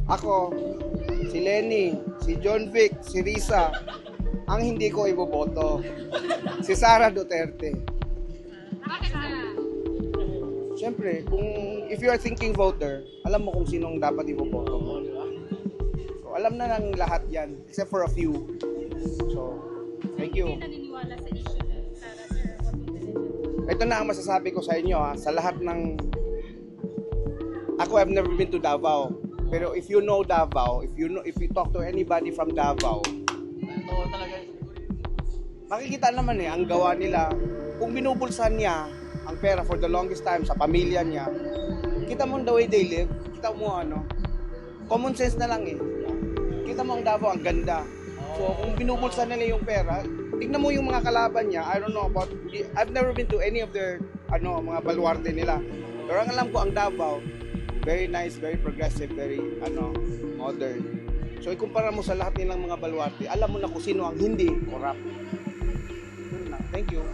Ako, si Lenny, si John Vic, si Risa, ang hindi ko iboboto. Si Sara Duterte. Bakit na? Siyempre, if you are thinking voter, alam mo kung sinong dapat iboboto mo. So, alam na ng lahat yan, except for a few. So, thank you. Hindi naniniwala sa issue na Sara, sir. What will the Ito na ang masasabi ko sa inyo sa lahat ng... Ako, I've never been to Davao. Pero if you know Davao, if you talk to anybody from Davao, makikita naman ang gawa nila. Kung binubulsan niya ang pera for the longest time sa pamilya niya, kita mo the way they live, kita mo common sense na lang Kita mo ang Davao, ang ganda. So kung binubulsan nila yung pera, tignan mo yung mga kalaban niya. I don't know about, I've never been to any of their mga baluarte nila. Pero ang alam ko ang Davao, very nice, very progressive, very modern. So ikumpara mo sa lahat nilang mga baluarte, alam mo na kung sino ang hindi corrupt. Yun lang. Thank you.